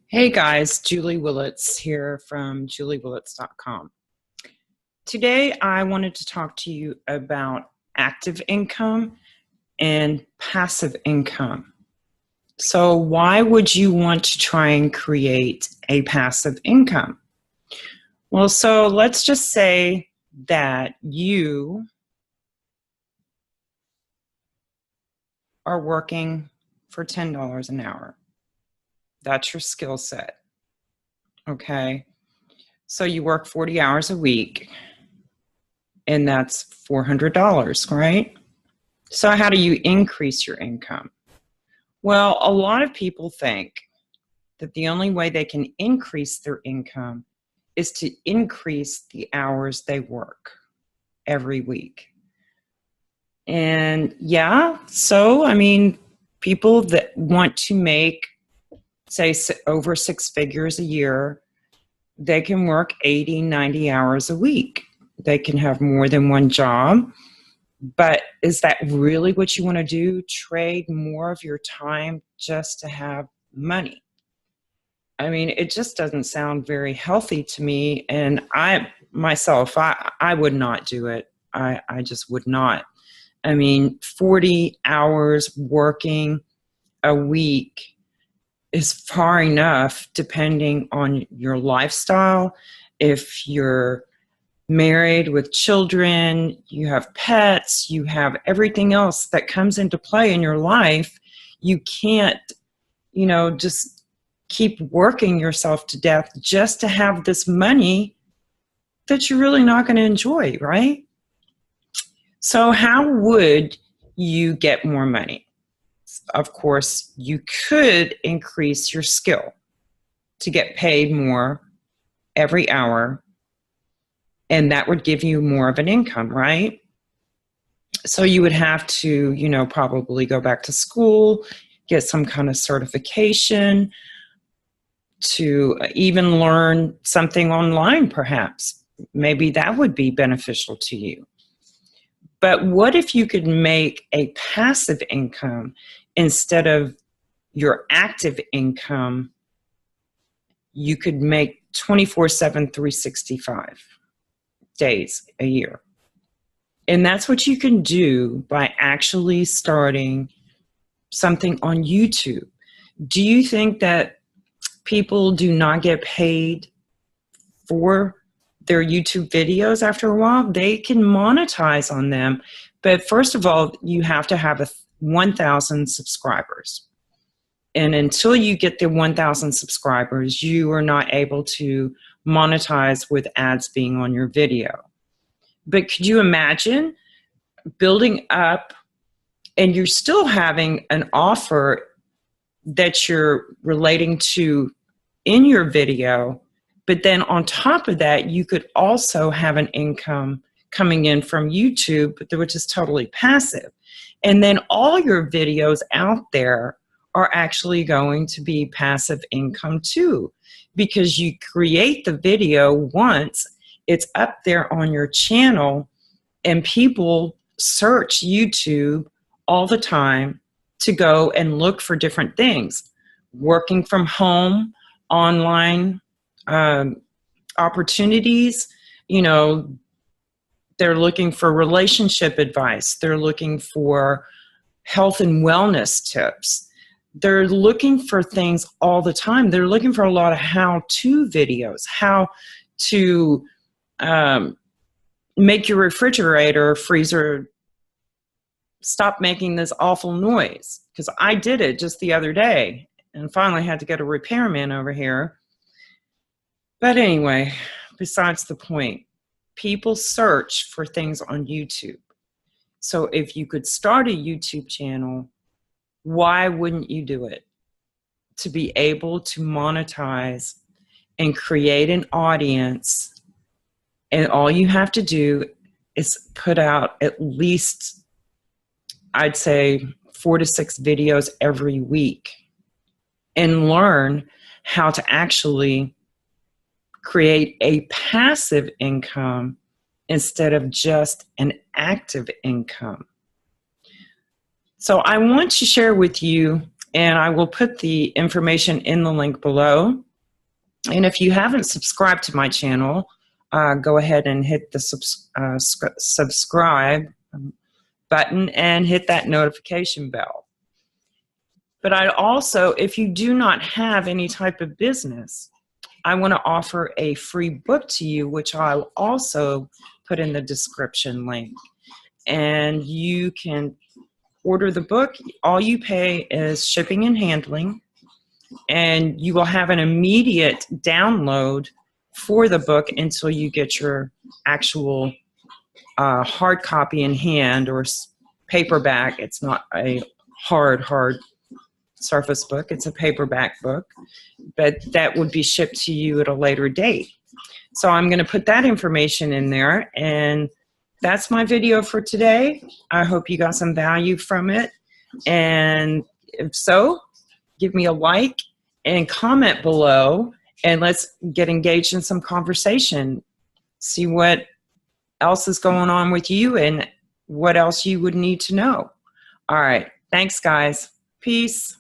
Hey guys, Julie Willits here from juliewillits.com. Today I wanted to talk to you about active income and passive income. So why would you want to try and create a passive income? Well, so let's just say that you are working for $10 an hour. That's your skill set, okay? So you work 40 hours a week, and that's $400, right? So how do you increase your income? Well, a lot of people think that the only way they can increase their income is to increase the hours they work every week. And yeah, so I mean, people that want to make, say, over 6 figures a year, they can work 80, 90 hours a week. They can have more than one job. But is that really what you want to do? Trade more of your time just to have money? I mean, it just doesn't sound very healthy to me. And I would not do it. I just would not. I mean, 40 hours working a week is far enough depending on your lifestyle. If you're married with children, you have pets, you have everything else that comes into play in your life, you can't, just keep working yourself to death just to have this money that you're really not going to enjoy, right? So how would you get more money? Of course, you could increase your skill to get paid more every hour, and that would give you more of an income, right? So you would have to, probably go back to school, get some kind of certification, to even learn something online, perhaps. Maybe that would be beneficial to you. But what if you could make a passive income instead of your active income? You could make 24/7, 365 days a year. And that's what you can do by actually starting something on YouTube. Do you think that people do not get paid for their YouTube videos after a while? They can monetize on them. But first of all, you have to have 1,000 subscribers. And until you get the 1,000 subscribers, you are not able to monetize with ads being on your video. But could you imagine building up and you're still having an offer that you're relating to in your video, but then on top of that, you could also have an income coming in from YouTube, which is totally passive. And then all your videos out there are actually going to be passive income too, because you create the video once, it's up there on your channel, and people search YouTube all the time to go and look for different things. Working from home, online opportunities, they're looking for relationship advice. They're looking for health and wellness tips. They're looking for things all the time. They're looking for a lot of how-to videos, how to make your refrigerator or freezer stop making this awful noise. Because I did it just the other day and finally had to get a repairman over here. But anyway, besides the point, people search for things on YouTube. So if you could start a YouTube channel, why wouldn't you do it? To be able to monetize and create an audience, and all you have to do is put out at least, I'd say, 4 to 6 videos every week and learn how to actually create a passive income instead of just an active income. So I want to share with you And I will put the information in the link below. And if you haven't subscribed to my channel, go ahead and hit the subscribe button and hit that notification bell. But I also, if you do not have any type of business, I want to offer a free book to you, which I'll also put in the description link. And you can order the book. All you pay is shipping and handling, and you will have an immediate download for the book until you get your actual hard copy in hand, or paperback. It's not a hard surface book. It's a paperback book, but that would be shipped to you at a later date. So I'm going to put that information in there, and that's my video for today. I hope you got some value from it, and if so, give me a like and comment below, and let's get engaged in some conversation. See what else is going on with you and what else you would need to know. All right. Thanks, guys. Peace.